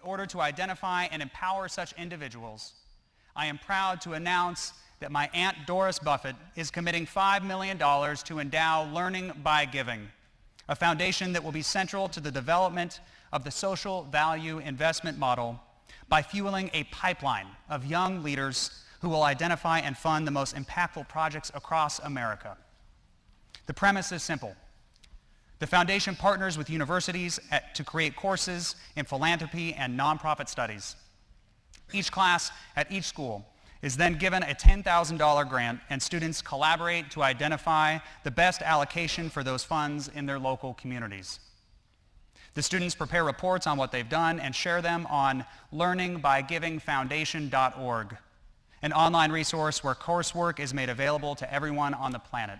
In order to identify and empower such individuals, I am proud to announce that my Aunt Doris Buffett is committing $5 million to endow Learning by Giving, a foundation that will be central to the development of the social value investment model by fueling a pipeline of young leaders who will identify and fund the most impactful projects across America. The premise is simple. The foundation partners with universities to create courses in philanthropy and nonprofit studies. Each class at each school is then given a $10,000 grant, and students collaborate to identify the best allocation for those funds in their local communities. The students prepare reports on what they've done and share them on learningbygivingfoundation.org, an online resource where coursework is made available to everyone on the planet.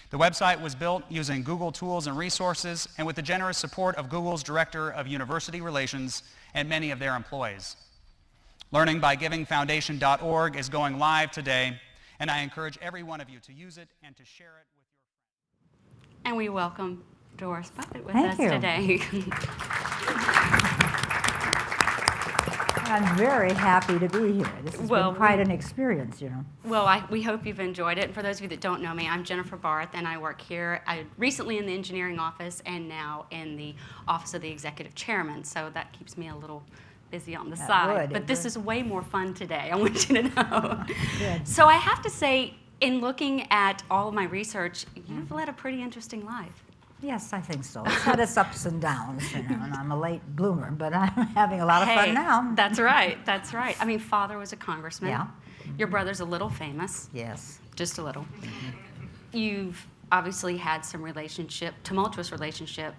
The website was built using Google tools and resources and with the generous support of Google's Director of University Relations and many of their employees. Learningbygivingfoundation.org is going live today, and I encourage every one of you to use it and to share it with your friends. And we welcome Doris Buffett with us today. I'm very happy to be here. This has been quite an experience, you know. Well, we hope you've enjoyed it. And for those of you that don't know me, I'm Jennifer Barth, and I work here recently in the engineering office and now in the office of the executive chairman. So that keeps me a little busy on the side. But this is way more fun today, I want you to know. Good. So I have to say, in looking at all of my research, you've led a pretty interesting life. Yes, I think so. It's had its ups and downs, you know, and I'm a late bloomer, but I'm having a lot of fun now. That's right, that's right. I mean, father was a congressman. Yeah. Your brother's a little famous. Yes. Just a little. You've obviously had some tumultuous relationship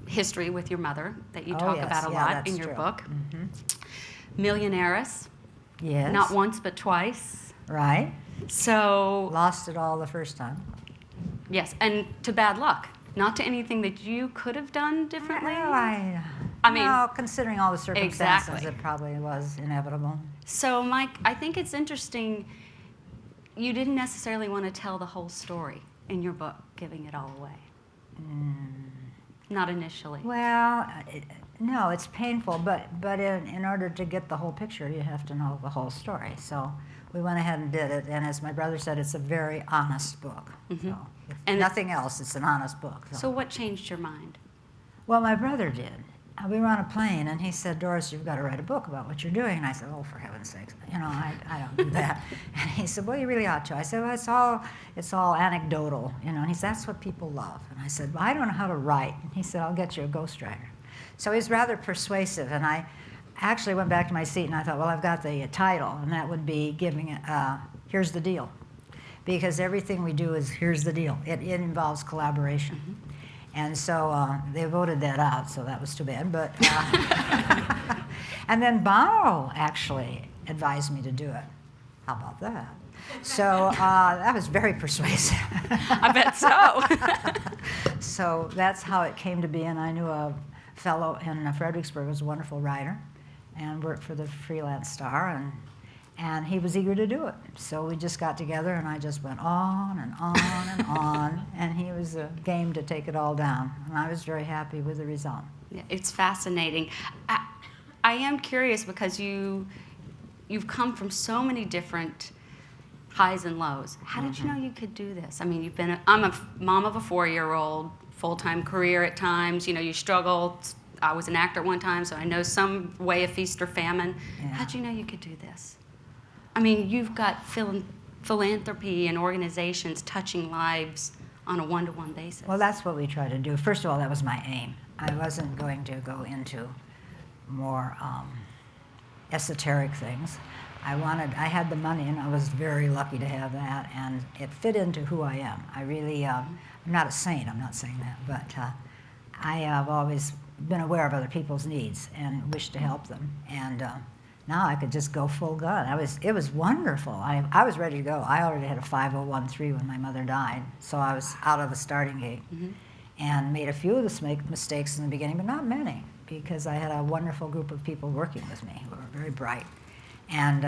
history with your mother that you talk about a lot in your book. Millionaires. Yes. Not once, but twice. Right. So. Lost it all the first time. Yes, and to bad luck, not to anything that you could have done differently. Well, I mean, no, considering all the circumstances, it probably was inevitable. So, Mike, I think it's interesting. You didn't necessarily want to tell the whole story in your book, giving it all away. Not initially. Well, no, it's painful, but in order to get the whole picture, you have to know the whole story. So we went ahead and did it, and as my brother said, it's a very honest book. So if nothing else, it's an honest book. So what changed your mind? Well, my brother did. We were on a plane, and he said, Doris, you've got to write a book about what you're doing. And I said, oh, for heaven's sakes, you know, I don't do that. And he said, well, you really ought to. I said, well, it's all anecdotal, you know. And he said, that's what people love. And I said, well, I don't know how to write. And he said, I'll get you a ghostwriter. So he was rather persuasive, and I actually went back to my seat, and I thought, well, I've got the title, and that would be Here's the Deal. Because everything we do is, here's the deal. It involves collaboration. And so they voted that out, so that was too bad. But and then Bono actually advised me to do it. How about that? So that was very persuasive. I bet so. So that's how it came to be, and I knew a fellow in Fredericksburg who was a wonderful writer and worked for the Freelance Star, and he was eager to do it. So we just got together, and I just went on and on and on, and he was game to take it all down. And I was very happy with the result. Yeah, it's fascinating. I am curious because you've come from so many different highs and lows. How did you know you could do this? I mean, I'm a mom of a 4-year-old, full-time career at times. You know, you struggle. I was an actor at one time, so I know some way of feast or famine. Yeah. How'd you know you could do this? I mean, you've got philanthropy and organizations touching lives on a one-to-one basis. Well, that's what we try to do. First of all, that was my aim. I wasn't going to go into more esoteric things. I had the money, and I was very lucky to have that, and it fit into who I am. I really, I'm not a saint, I'm not saying that, but I have always been aware of other people's needs and wished to help them. And now I could just go full gun. It was wonderful. I was ready to go. I already had a 501(c) when my mother died, so I was out of the starting gate and made a few of the mistakes in the beginning, but not many, because I had a wonderful group of people working with me who were very bright. And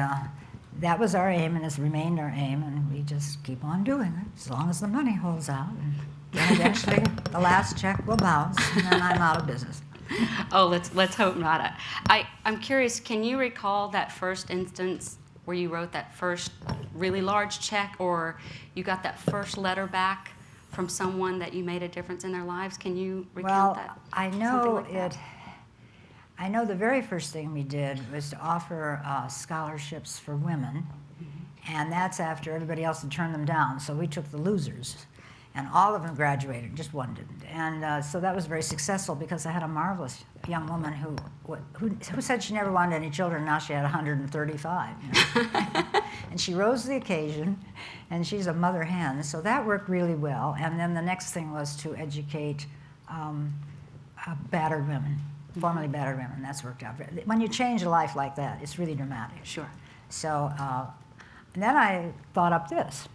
that was our aim, and has remained our aim, and we just keep on doing it as long as the money holds out. And then eventually the last check will bounce, and then I'm out of business. Oh, let's hope not. I'm curious, can you recall that first instance where you wrote that first really large check, or you got that first letter back from someone that you made a difference in their lives? Can you recount that? Well, I Something know like that? I know the very first thing we did was to offer scholarships for women, and that's after everybody else had turned them down. So we took the losers, and all of them graduated, just one didn't. And so that was very successful because I had a marvelous young woman who said she never wanted any children. Now she had 135. You know? And she rose to the occasion, and she's a mother hen. So that worked really well. And then the next thing was to educate battered women. Formerly battered women. That's worked out. When you change a life like that, it's really dramatic. Sure. So, and then I thought up this,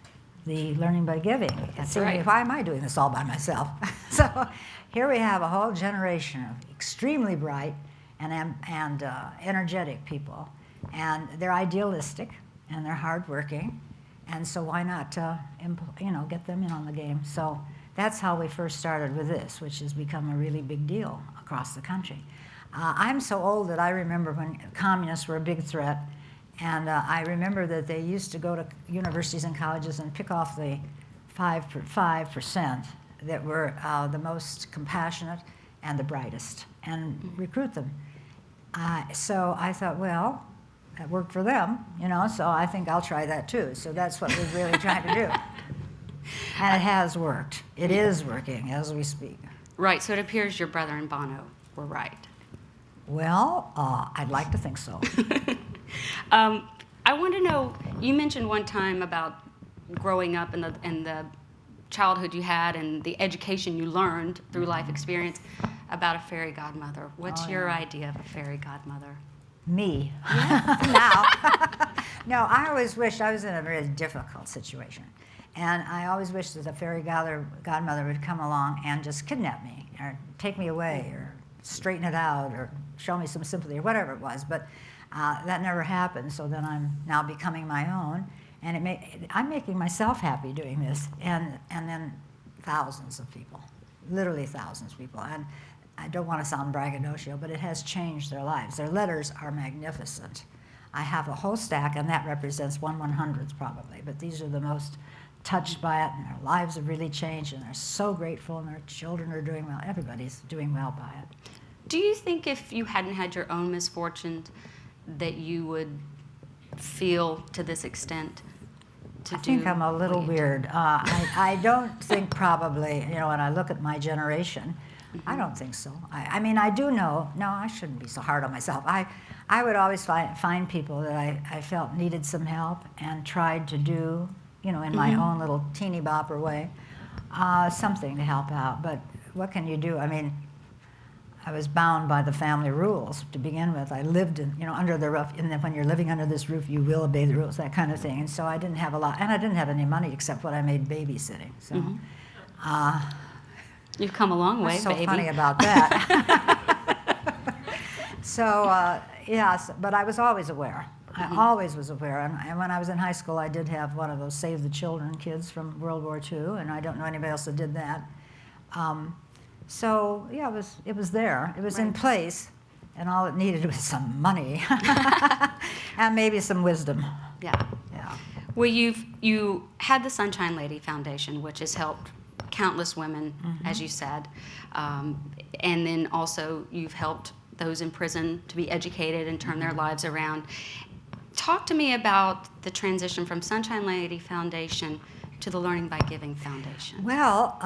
the learning by giving. And see, right. why am I doing this all by myself? So here we have a whole generation of extremely bright and energetic people, and they're idealistic and they're hardworking, and so why not, get them in on the game? So that's how we first started with this, which has become a really big deal across the country. I'm so old that I remember when communists were a big threat, and I remember that they used to go to universities and colleges and pick off the 5% that were the most compassionate and the brightest and recruit them. So I thought, well, that worked for them, so I think I'll try that too. So that's what we're really trying to do. And it has worked. It is working as we speak. Right, so it appears your brother and Bono were right. Well, I'd like to think so. I want to know, you mentioned one time about growing up and the childhood you had and the education you learned through life experience about a fairy godmother. What's your idea of a fairy godmother? Me. Now. No, I always wished I was in a very difficult situation. And I always wished that a fairy godmother would come along and just kidnap me or take me away or straighten it out or show me some sympathy or whatever it was. But that never happened, so then I'm now becoming my own. And I'm making myself happy doing this. And then thousands of people, literally thousands of people. And I don't want to sound braggadocio, but it has changed their lives. Their letters are magnificent. I have a whole stack, and that represents 1/100th probably. But these are the most touched by it, and their lives have really changed, and they're so grateful, and their children are doing well. Everybody's doing well by it. Do you think if you hadn't had your own misfortunes that you would feel to this extent to I think I'm a little what you do? weird. I don't think probably, when I look at my generation, I don't think so. I mean, I do know, no, I shouldn't be so hard on myself. I would always find people that I felt needed some help and tried to do, in my own little teeny bopper way, something to help out. But what can you do? I mean, I was bound by the family rules to begin with. I lived under the roof, and then when you're living under this roof, you will obey the rules, that kind of thing. And so I didn't have a lot, and I didn't have any money except what I made babysitting. So, You've come a long way, what's so baby. funny about that? So, yes, but I was always aware. I always was aware. And when I was in high school, I did have one of those Save the Children kids from World War II, and I don't know anybody else that did that. So, yeah, it was there. It was in place, and all it needed was some money and maybe some wisdom. Yeah. Yeah. Well, you had the Sunshine Lady Foundation, which has helped countless women, as you said, and then also you've helped those in prison to be educated and turn their lives around. Talk to me about the transition from Sunshine Lady Foundation to the Learning by Giving Foundation. Well,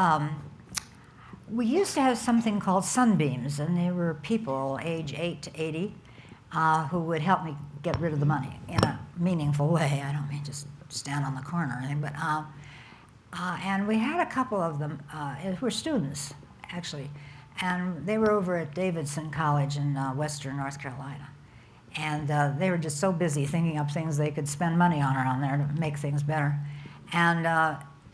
we used to have something called Sunbeams, and they were people age 8 to 80 who would help me get rid of the money in a meaningful way. I don't mean just stand on the corner or anything, but and we had a couple of them who were students, actually, and they were over at Davidson College in Western North Carolina. And they were just so busy thinking up things they could spend money on there to make things better. And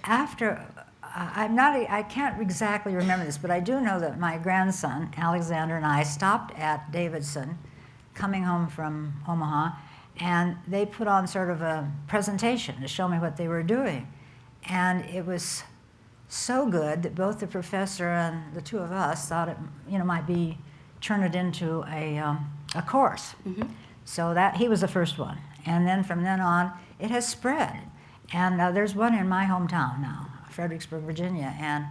after, I can't exactly remember this, but I do know that my grandson, Alexander, and I stopped at Davidson coming home from Omaha, and they put on sort of a presentation to show me what they were doing. And it was so good that both the professor and the two of us thought it might be turn it into a course. So that he was the first one. And then from then on, it has spread. And there's one in my hometown now, Fredericksburg, Virginia. And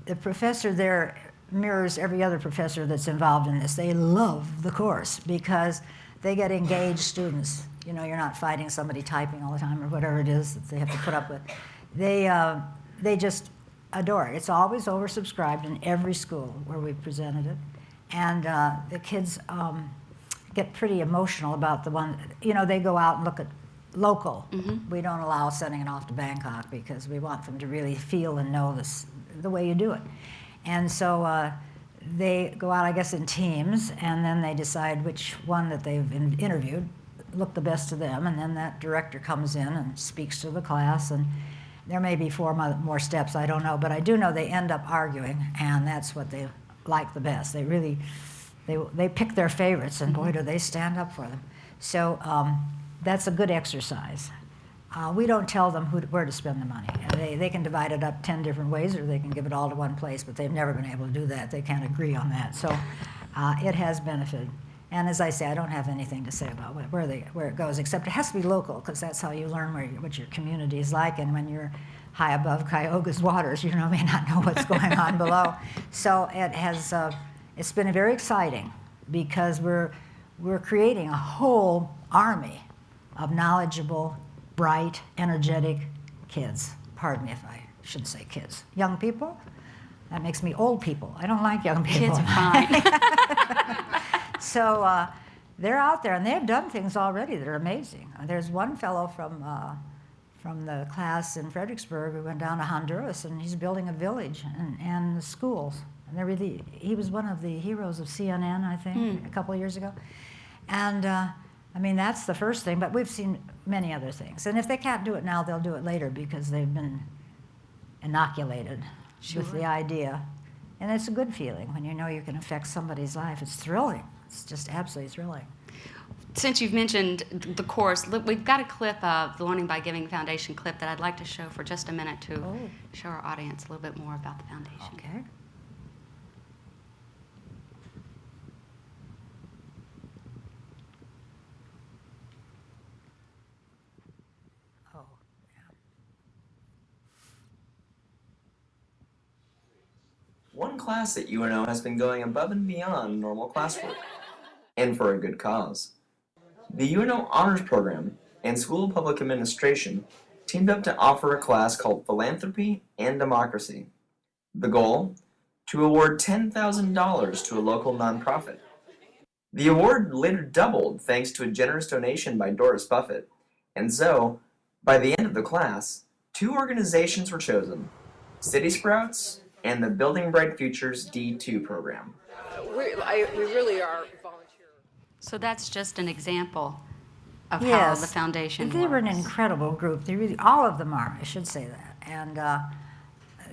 the professor there mirrors every other professor that's involved in this. They love the course because they get engaged students. You know, you're not fighting somebody typing all the time or whatever it is that they have to put up with. They just adore it. It's always oversubscribed in every school where we've presented it. And the kids get pretty emotional about the one, you know, they go out and look at local. We don't allow sending it off to Bangkok because we want them to really feel and know this, the way you do it. And so they go out, I guess, in teams, and then they decide which one that they've interviewed looked the best to them, and then that director comes in and speaks to the class, and there may be 4 more steps, I don't know, but I do know they end up arguing, and that's what they like the best. They really, they pick their favorites, and boy, do they stand up for them. So that's a good exercise. We don't tell them where to spend the money. They can divide it up 10 different ways, or they can give it all to one place, but they've never been able to do that. They can't agree on that. So it has benefited. And as I say, I don't have anything to say about where it goes, except it has to be local, because that's how you learn what your community is like. And when you're high above Cuyahoga's waters, you may not know what's going on below. So it has, it's been very exciting, because we're creating a whole army of knowledgeable, bright, energetic kids. Pardon me if I shouldn't say kids. Young people? That makes me old people. I don't like young people. Kids are fine. So they're out there, and they've done things already that are amazing. There's one fellow from the class in Fredericksburg who went down to Honduras, and he's building a village and schools. And he was one of the heroes of CNN, I think, a couple of years ago. And I mean, that's the first thing, but we've seen many other things. And if they can't do it now, they'll do it later, because they've been inoculated with the idea. And it's a good feeling when you know you can affect somebody's life. It's thrilling. It's just absolutely thrilling. Since you've mentioned the course, we've got a clip of the Learning by Giving Foundation clip that I'd like to show for just a minute to show our audience a little bit more about the foundation. Okay. Oh, yeah. One class at UNO has been going above and beyond normal classwork, and for a good cause. The UNO Honors Program and School of Public Administration teamed up to offer a class called Philanthropy and Democracy. The goal? To award $10,000 to a local nonprofit. The award later doubled thanks to a generous donation by Doris Buffett, and so, by the end of the class, 2 organizations were chosen, City Sprouts and the Building Bright Futures D2 program. We really are volunteer. So that's just an example of how Yes. the foundation They were an works. incredible group. They really, all of them are, I should say that. And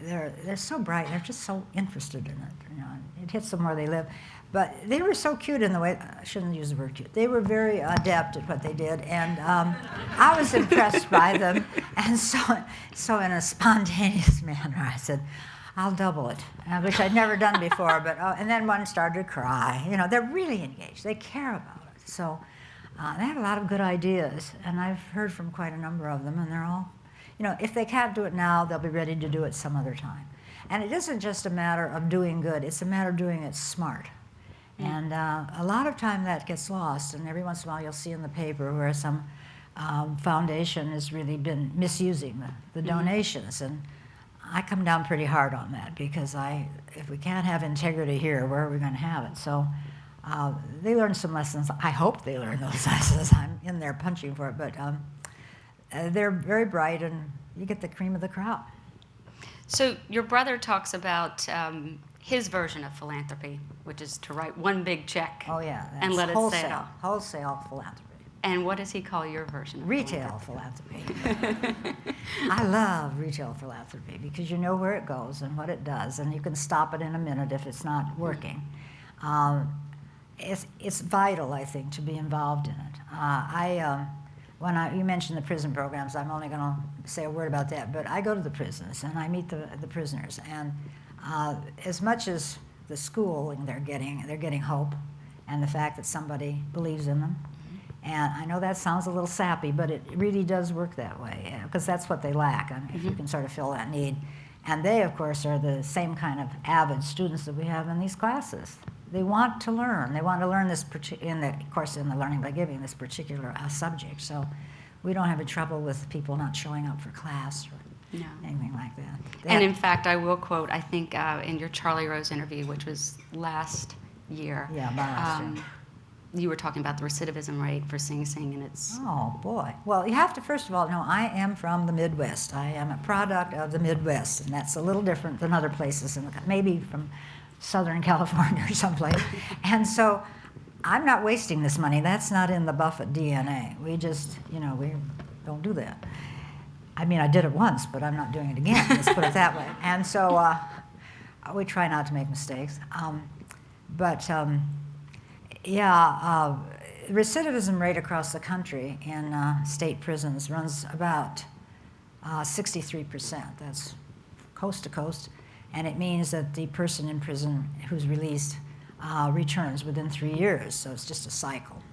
they're so bright. They're just so interested in it. It hits them where they live. But they were so cute in the way, I shouldn't use the word cute. They were very adept at what they did, and I was impressed by them. And so in a spontaneous manner, I said, I'll double it, which I'd never done before. But and then one started to cry. They're really engaged. They care about it. So they have a lot of good ideas, and I've heard from quite a number of them, and they're all, if they can't do it now, they'll be ready to do it some other time. And it isn't just a matter of doing good. It's a matter of doing it smart. And a lot of time that gets lost, and every once in a while you'll see in the paper where some foundation has really been misusing the donations. And I come down pretty hard on that, because if we can't have integrity here, where are we going to have it? So they learned some lessons. I hope they learn those lessons. I'm in there punching for it, but they're very bright, and you get the cream of the crop. So your brother talks about his version of philanthropy, which is to write one big check Oh yeah, and let it sail. Wholesale philanthropy. And what does he call your version of Retail philanthropy. I love retail philanthropy, because you know where it goes and what it does, and you can stop it in a minute if it's not working. It's vital, I think, to be involved in it. You mentioned the prison programs, I'm only going to say a word about that, but I go to the prisons and I meet the prisoners, and as much as the schooling they're getting hope, and the fact that somebody believes in them. And I know that sounds a little sappy, but it really does work that way, because that's what they lack, and if you can sort of fill that need. And they, of course, are the same kind of avid students that we have in these classes. They want to learn. They want to learn this, in the Learning by Giving, this particular subject. So we don't have any trouble with people not showing up for class or anything like that. And in fact, I will quote, I think in your Charlie Rose interview, which was last year, you were talking about the recidivism rate for Sing Sing, and it's... Oh, boy. Well, you have to, first of all, know I am from the Midwest. I am a product of the Midwest, and that's a little different than other places, maybe from Southern California or someplace. And so I'm not wasting this money. That's not in the Buffett DNA. We just, we don't do that. I mean, I did it once, but I'm not doing it again. Let's put it that way. And so we try not to make mistakes. Recidivism rate across the country in state prisons runs about 63%. That's coast to coast. And it means that the person in prison who's released returns within 3 years. So it's just a cycle.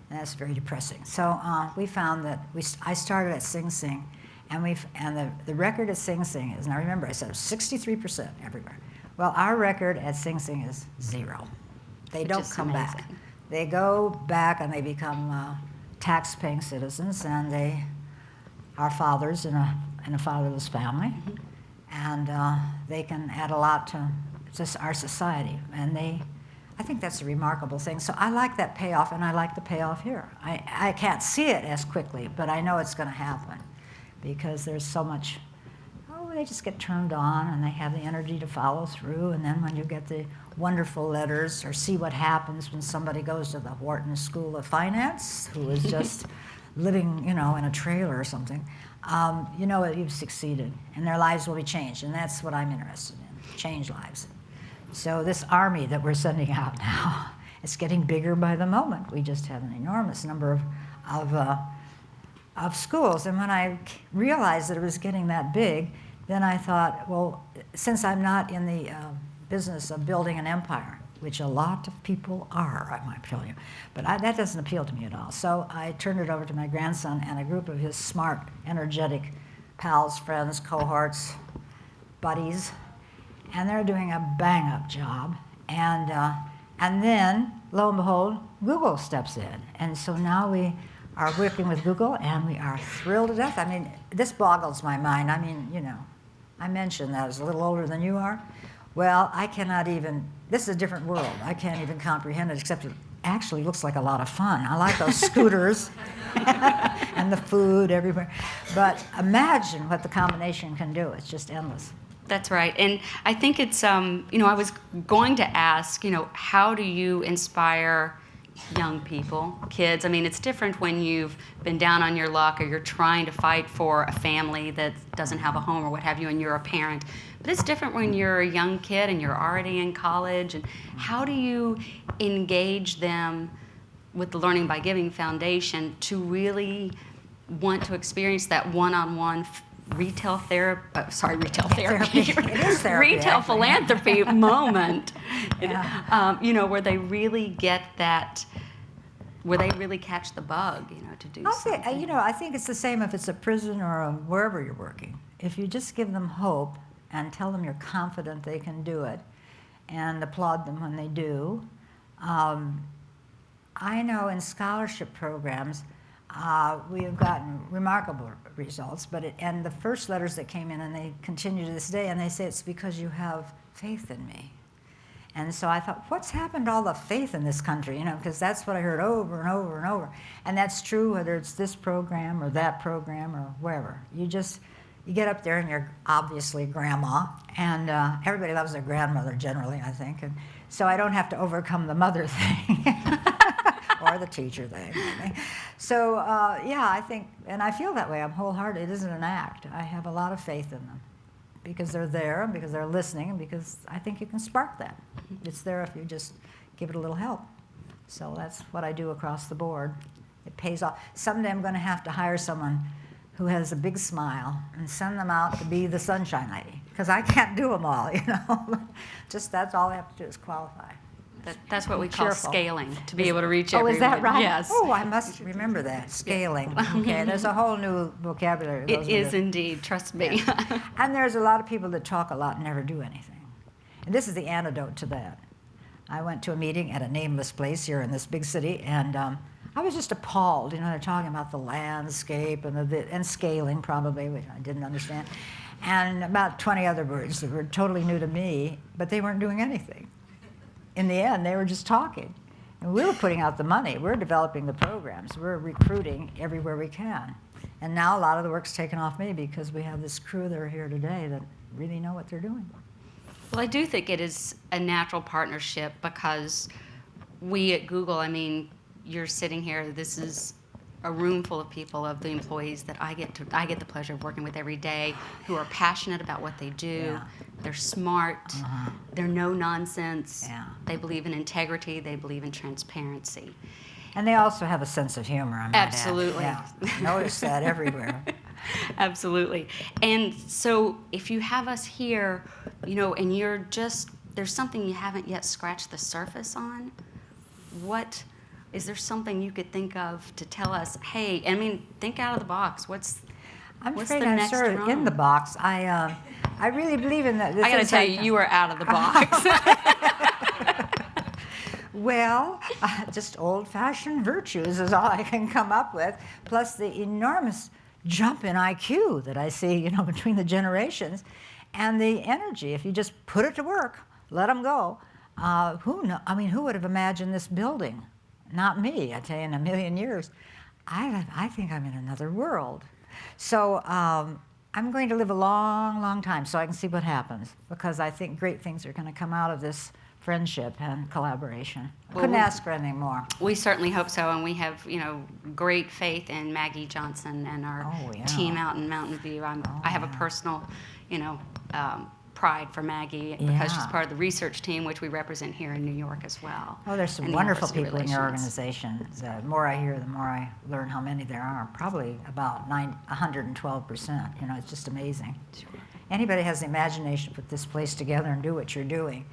And that's very depressing. So we found that I started at Sing Sing, and the record at Sing Sing is, now remember I said 63% everywhere. Well, our record at Sing Sing is 0. They don't come back. They go back and they become tax-paying citizens, and they are fathers in a fatherless family, and they can add a lot to just our society. And I think that's a remarkable thing. So I like that payoff, and I like the payoff here. I can't see it as quickly, but I know it's going to happen because there's so much. They just get turned on, and they have the energy to follow through. And then when you get the wonderful letters, or see what happens when somebody goes to the Wharton School of Finance, who is just living, in a trailer or something, you know that you've succeeded, and their lives will be changed. And that's what I'm interested in, change lives. So this army that we're sending out now, it's getting bigger by the moment. We just have an enormous number of schools. And when I realized that it was getting that big, then I thought, well, since I'm not in the business of building an empire, which a lot of people are, I might tell you, but that doesn't appeal to me at all. So I turned it over to my grandson and a group of his smart, energetic pals, friends, cohorts, buddies, and they're doing a bang-up job. And then, lo and behold, Google steps in. And so now we are working with Google, and we are thrilled to death. I mean, this boggles my mind. I mean, I mentioned that I was a little older than you are. Well, I cannot even, this is a different world. I can't even comprehend it, except it actually looks like a lot of fun. I like those scooters and the food everywhere. But imagine what the combination can do. It's just endless. That's right. And I think it's, I was going to ask, how do you inspire young people, kids? I mean, it's different when you've been down on your luck, or you're trying to fight for a family that doesn't have a home or what have you, and you're a parent. But it's different when you're a young kid and you're already in college. And how do you engage them with the Learning by Giving Foundation to really want to experience that one-on-one retail therapy, It is therapy, retail philanthropy moment, where they really get that, where they really catch the bug, to do something. I think it's the same if it's a prison or wherever you're working. If you just give them hope and tell them you're confident they can do it, and applaud them when they do. I know in scholarship programs, we have gotten remarkable results, and the first letters that came in, and they continue to this day, and they say, it's because you have faith in me. And so I thought, what's happened to all the faith in this country? Because that's what I heard over and over and over. And that's true whether it's this program or that program or wherever. You get up there and you're obviously grandma, and everybody loves their grandmother generally, I think. And so I don't have to overcome the mother thing. Or the teacher thing. So, I think, and I feel that way. I'm wholehearted. It isn't an act. I have a lot of faith in them because they're there, and because they're listening, and because I think you can spark that. It's there if you just give it a little help. So that's what I do across the board. It pays off. Someday I'm going to have to hire someone who has a big smile and send them out to be the sunshine lady, because I can't do them all, you know. Just that's all I have to do is qualify. That's what we call Cheerful. scaling, to be able to reach Oh, everyone. is that right? Yes. Oh, I must remember that, scaling. Okay, there's a whole new vocabulary. that It goes is with it. indeed, trust me. And there's a lot of people that talk a lot and never do anything. And this is the antidote to that. I went to a meeting at a nameless place here in this big city, and I was just appalled. You know, they're talking about the landscape and scaling, probably, which I didn't understand, and about 20 other words that were totally new to me, but they weren't doing anything. In the end, they were just talking. And we were putting out the money. We're developing the programs. We're recruiting everywhere we can. And now a lot of the work's taken off me because we have this crew that are here today that really know what they're doing. Well, I do think it is a natural partnership because we at Google, I mean, you're sitting here, this is a room full of people, of the employees that I get the pleasure of working with every day, who are passionate about what they do. Yeah. They're smart. They're no nonsense. Yeah. They believe in integrity. They believe in transparency. And they also have a sense of humor, I might add. Absolutely. Yeah. Notice that everywhere. Absolutely. And so if you have us here, you know, and you're just, there's something you haven't yet scratched the surface on, is there something you could think of to tell us, hey, I mean, think out of the box. I'm What's afraid the I'm next sort of in rung? the box. I really believe in that. I got to tell you are out of the box. Well, just old-fashioned virtues is all I can come up with, plus the enormous jump in IQ that I see, you know, between the generations, and the energy. If you just put it to work, let them go. Who would have imagined this building? Not me. I tell you, in a million years, I think I'm in another world. So I'm going to live a long, long time so I can see what happens, because I think great things are going to come out of this friendship and collaboration. Couldn't ask for anything more. We certainly hope so, and we have, you know, great faith in Maggie Johnson and our team out in Mountain View. I have a personal, you know, pride for Maggie because she's part of the research team, which we represent here in New York as well. Oh, there's some and the wonderful Office of people in your Relations. organization. The more I hear, the more I learn how many there are. Probably about 112%. You know, it's just amazing. Anybody has the imagination to put this place together and do what you're doing.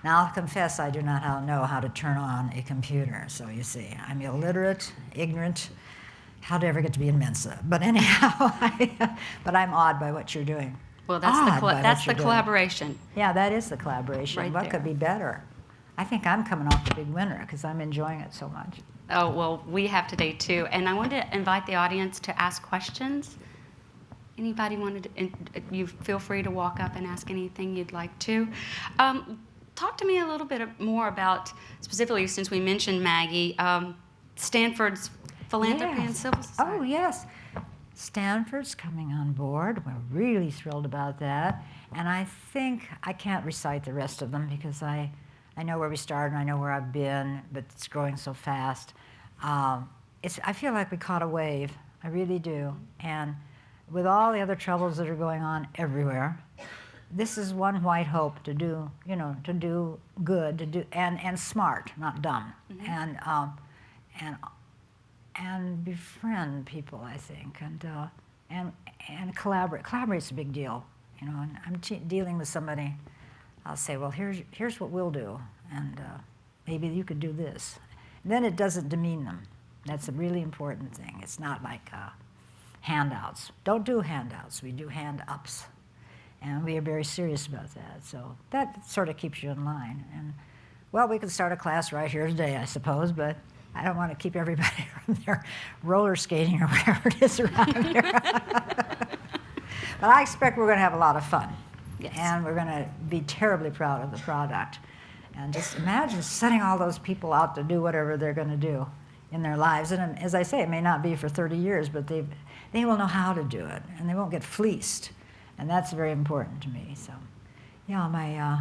Now, I'll confess I do not know how to turn on a computer. So you see, I'm illiterate, ignorant. How'd I ever get to be in Mensa? But anyhow, but I'm awed by what you're doing. Well, that's the collaboration. Yeah, that is the collaboration. Right What there. could be better? I think I'm coming off the big winner because I'm enjoying it so much. Oh, well, we have today too. And I wanted to invite the audience to ask questions. Anybody wanted to, you feel free to walk up and ask anything you'd like to. Talk to me a little bit more about, specifically since we mentioned Maggie, Stanford's Philanthropy and Civil Society. Oh, yes. Stanford's coming on board. We're really thrilled about that. And I think I can't recite the rest of them because I know where we started and I know where I've been, but it's growing so fast. I feel like we caught a wave. I really do. And with all the other troubles that are going on everywhere, this is one white hope to do, you know, to do good, and smart, not dumb, and befriend people, I think, and collaborate. Collaborate's a big deal, you know. And I'm dealing with somebody. I'll say, well, here's what we'll do, and maybe you could do this. And then it doesn't demean them. That's a really important thing. It's not like handouts. Don't do handouts. We do hand-ups. And we are very serious about that. So that sort of keeps you in line. And, well, we could start a class right here today, I suppose, but I don't want to keep everybody from their roller skating or whatever it is around here. But I expect we're going to have a lot of fun. Yes. And we're going to be terribly proud of the product. And just imagine setting all those people out to do whatever they're going to do in their lives. And as I say, it may not be for 30 years, but they will know how to do it, and they won't get fleeced. And that's very important to me. So, yeah,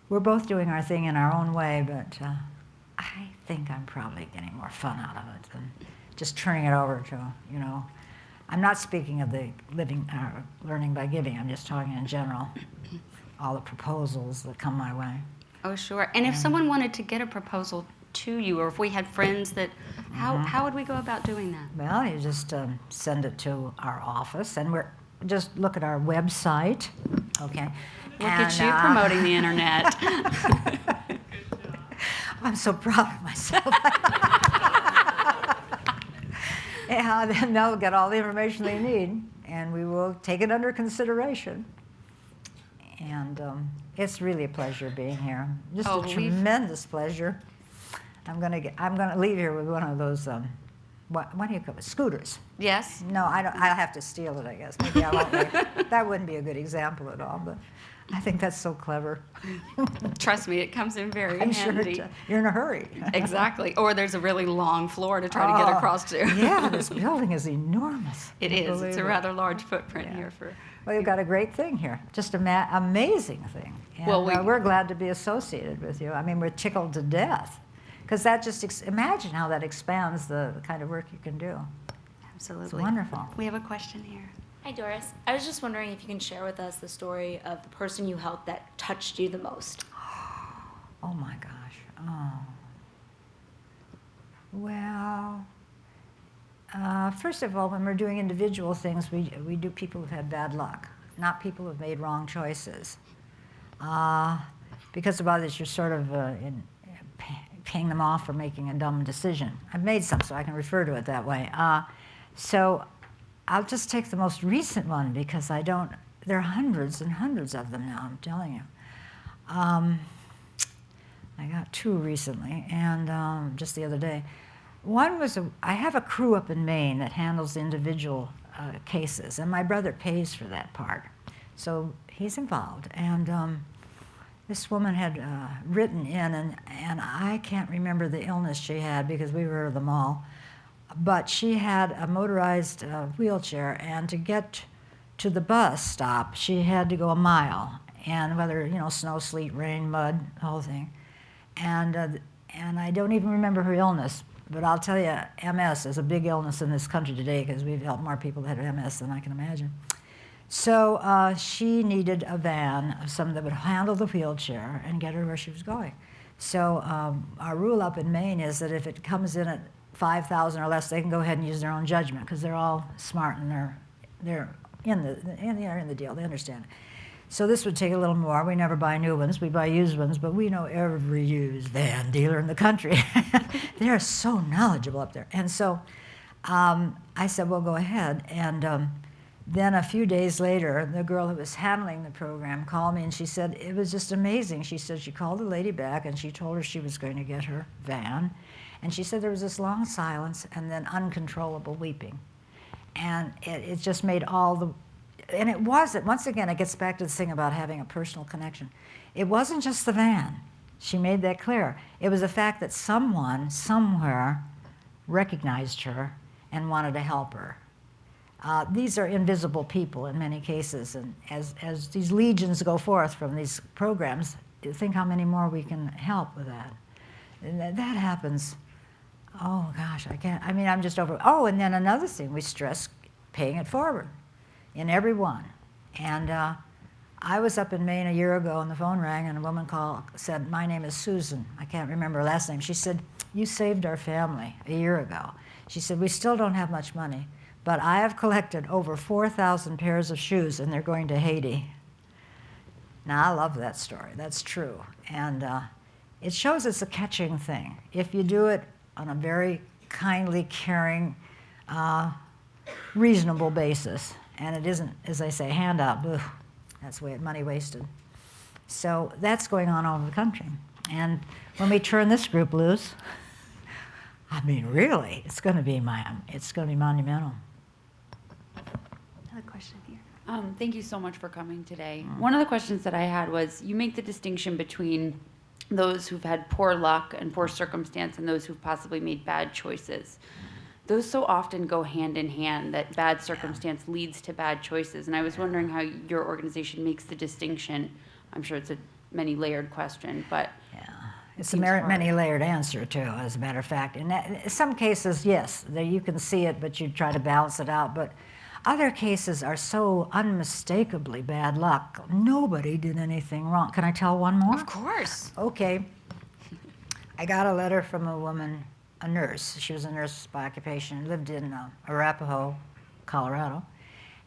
we're both doing our thing in our own way, but I think I'm probably getting more fun out of it than just turning it over to, you know. I'm not speaking of the learning by giving. I'm just talking in general, all the proposals that come my way. Oh, sure. And if someone wanted to get a proposal to you, or if we had friends that, how would we go about doing that? Well, you just send it to our office, and just look at our website, Okay. Look at you promoting the internet. I'm so proud of myself. And then they'll get all the information they need, and we will take it under consideration. And it's really a pleasure being here. Just a tremendous pleasure. I'm gonna leave here with one of those what do you call it? Scooters. Yes. No, I don't. I'll have to steal it, I guess. Maybe I won't. That wouldn't be a good example at all. But I think that's so clever. Trust me, it comes in very I'm handy. sure you're in a hurry. Exactly. Or there's a really long floor to try to get across to. Yeah, this building is enormous. It is. It's a rather large footprint here for. Well, you've got a great thing here. Just an amazing thing. And, Well, we're glad to be associated with you. I mean, we're tickled to death. Because that just, imagine how that expands the kind of work you can do. Absolutely. It's wonderful. We have a question here. Hi, Doris. I was just wondering if you can share with us the story of the person you helped that touched you the most. Oh my gosh. Oh. Well, first of all, when we're doing individual things, we do people who've had bad luck, not people who've made wrong choices. Because of others, you're sort of paying them off for making a dumb decision. I've made some, so I can refer to it that way. So I'll just take the most recent one because there are hundreds and hundreds of them now, I'm telling you. I got 2 recently, and just the other day. One was, I have a crew up in Maine that handles individual cases, and my brother pays for that part. So he's involved, and this woman had written in, and I can't remember the illness she had because we were at the mall, but she had a motorized wheelchair, and to get to the bus stop, she had to go a mile, and whether, snow, sleet, rain, mud, the whole thing. And I don't even remember her illness, but I'll tell you, MS is a big illness in this country today because we've helped more people that have MS than I can imagine. So she needed a van of some that would handle the wheelchair and get her where she was going. So our rule up in Maine is that if it comes in at 5,000 or less, they can go ahead and use their own judgment because they're all smart and they're in the deal. They understand it. So this would take a little more. We never buy new ones. We buy used ones, but we know every used van dealer in the country. They're so knowledgeable up there. And so I said, well, go ahead. And then a few days later, the girl who was handling the program called me, and she said, it was just amazing. She said she called the lady back, and she told her she was going to get her van. And she said there was this long silence and then uncontrollable weeping. And it just made all the... And it wasn't, once again, it gets back to the thing about having a personal connection. It wasn't just the van. She made that clear. It was the fact that someone, somewhere, recognized her and wanted to help her. These are invisible people in many cases, and as these legions go forth from these programs, think how many more we can help with that. And that happens, oh gosh, I'm just over. Oh, and then another thing, we stress paying it forward in every one. And I was up in Maine a year ago, and the phone rang, and a woman said, my name is Susan. I can't remember her last name. She said, you saved our family a year ago. She said, we still don't have much money, but I have collected over 4,000 pairs of shoes, and they're going to Haiti. Now, I love that story. That's true. And it shows it's a catching thing. If you do it on a very kindly, caring, reasonable basis, and it isn't, as I say, handout, ugh, that's money wasted. So that's going on all over the country. And when we turn this group loose, I mean, really, it's going to be monumental. Another question here. Thank you so much for coming today. One of the questions that I had was, you make the distinction between those who've had poor luck and poor circumstance and those who've possibly made bad choices. Those so often go hand in hand, that bad circumstance leads to bad choices. And I was wondering how your organization makes the distinction. I'm sure it's a many-layered question, but... Yeah, it's a many-layered answer, too, as a matter of fact. In some cases, yes, you can see it, but you try to balance it out. But other cases are so unmistakably bad luck. Nobody did anything wrong. Can I tell one more? Of course. Okay. I got a letter from a woman, a nurse. She was a nurse by occupation, lived in Arapahoe, Colorado.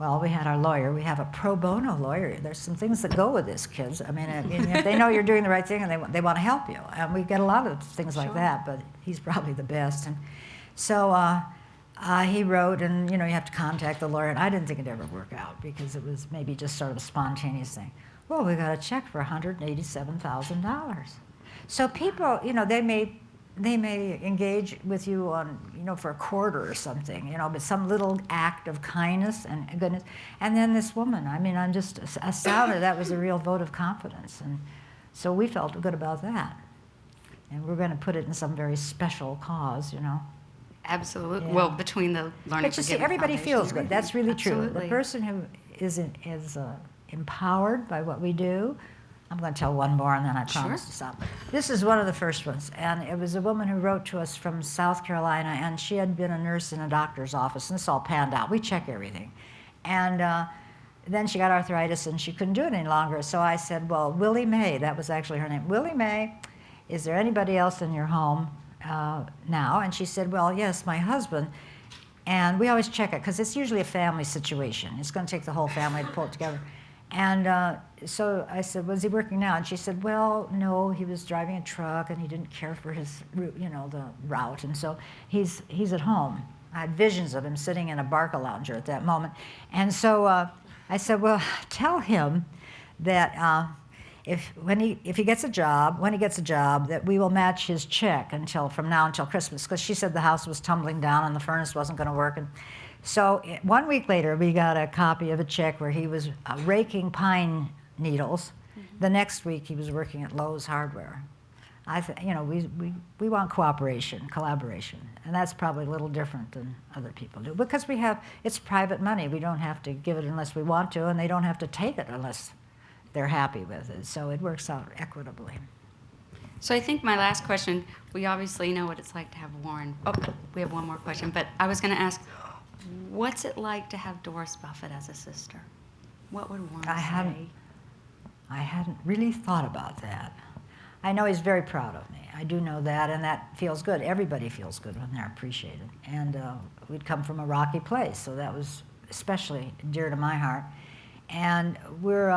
Well, we had our lawyer. We have a pro bono lawyer. There's some things that go with this, kids. I mean, if they know you're doing the right thing and they want to help you. And we get a lot of things like that, but he's probably the best. And so he wrote, and you have to contact the lawyer. And I didn't think it'd ever work out because it was maybe just sort of a spontaneous thing. Well, we got a check for $187,000. So people, they may engage with you on, for a quarter or something, but some little act of kindness and goodness. And then this woman, I'm just astounded. That was a real vote of confidence. And so we felt good about that. And we're going to put it in some very special cause, Absolutely. Yeah. Well, between the Learning But you see, Forgiven everybody Foundation feels and good. everything. That's really true. Absolutely. The person who is empowered by what we do. I'm going to tell one more, and then I promise to stop. This is one of the first ones, and it was a woman who wrote to us from South Carolina, and she had been a nurse in a doctor's office, and this all panned out. We check everything. And then she got arthritis, and she couldn't do it any longer, so I said, well, Willie Mae, that was actually her name. Willie Mae, is there anybody else in your home now? And she said, well, yes, my husband. And we always check it, because it's usually a family situation. It's going to take the whole family to pull it together. And so I said, was he working now? And she said, well, no, he was driving a truck and he didn't care for his, the route. And so he's at home. I had visions of him sitting in a Barcalounger at that moment. And so I said, well, tell him that if he gets a job, that we will match his check from now until Christmas. Because she said the house was tumbling down and the furnace wasn't going to work. And so 1 week later, we got a copy of a check where he was raking pine needles. Mm-hmm. The next week, he was working at Lowe's Hardware. We want collaboration, and that's probably a little different than other people do because it's private money. We don't have to give it unless we want to, and they don't have to take it unless they're happy with it. So it works out equitably. So I think my last question, we obviously know what it's like to have Warren. Oh, we have one more question, but I was going to ask, what's it like to have Doris Buffett as a sister? What would Warren say? I hadn't really thought about that. I know he's very proud of me. I do know that, and that feels good. Everybody feels good when they're appreciated. And we'd come from a rocky place, so that was especially dear to my heart. And we're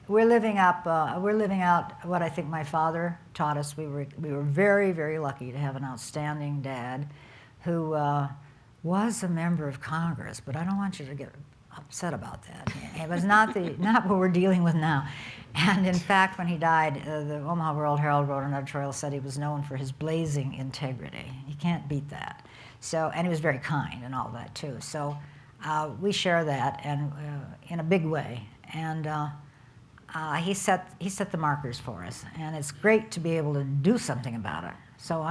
living out what I think my father taught us. We were very, very lucky to have an outstanding dad who was a member of Congress, but I don't want you to get upset about that. It was not what we're dealing with now. And in fact, when he died, the Omaha World-Herald wrote an editorial, said he was known for his blazing integrity. You can't beat that. So, and he was very kind and all that too. So we share that, and in a big way. And he set the markers for us, and it's great to be able to do something about it. So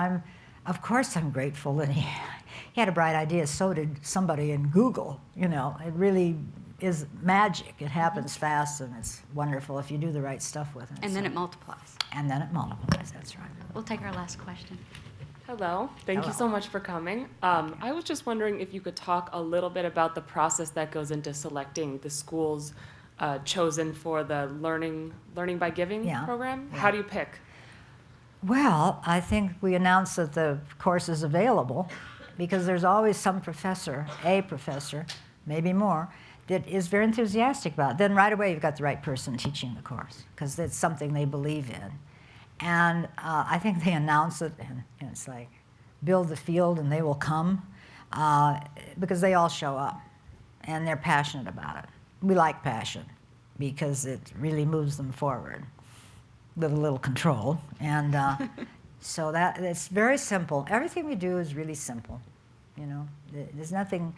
of course I'm grateful that he had a bright idea, so did somebody in Google. It really is magic. It happens fast, and it's wonderful if you do the right stuff with it. And then it multiplies. And then it multiplies, that's right. We'll take our last question. Hello. Thank you so much for coming. I was just wondering if you could talk a little bit about the process that goes into selecting the schools chosen for the Learning by Giving program. Yeah. How do you pick? Well, I think we announce that the course is available because there's always some professor, maybe more, that is very enthusiastic about it. Then right away you've got the right person teaching the course because it's something they believe in. And I think they announce it, and it's like, build the field and they will come because they all show up and they're passionate about it. We like passion because it really moves them forward with a little control. And so that it's very simple. Everything we do is really simple. There's nothing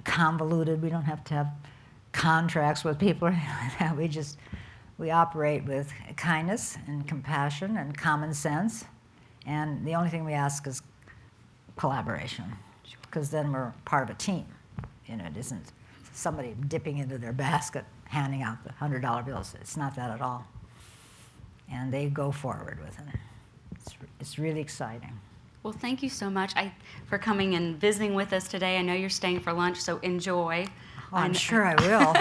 convoluted. We don't have to have contracts with people or anything like that. We operate with kindness and compassion and common sense. And the only thing we ask is collaboration, because then we're part of a team. It isn't somebody dipping into their basket, handing out the $100 bills. It's not that at all. And they go forward with it. It's really exciting. Well, thank you so much for coming and visiting with us today. I know you're staying for lunch, so enjoy. Oh, I'm sure I will.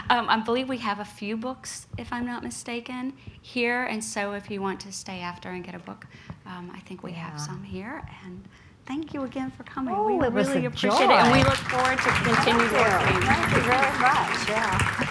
I believe we have a few books, if I'm not mistaken, here. And so if you want to stay after and get a book, I think we have some here. And thank you again for coming. Oh, we it was really a appreciate it, and joy. we look forward to continued working. Thank you very much. Yeah.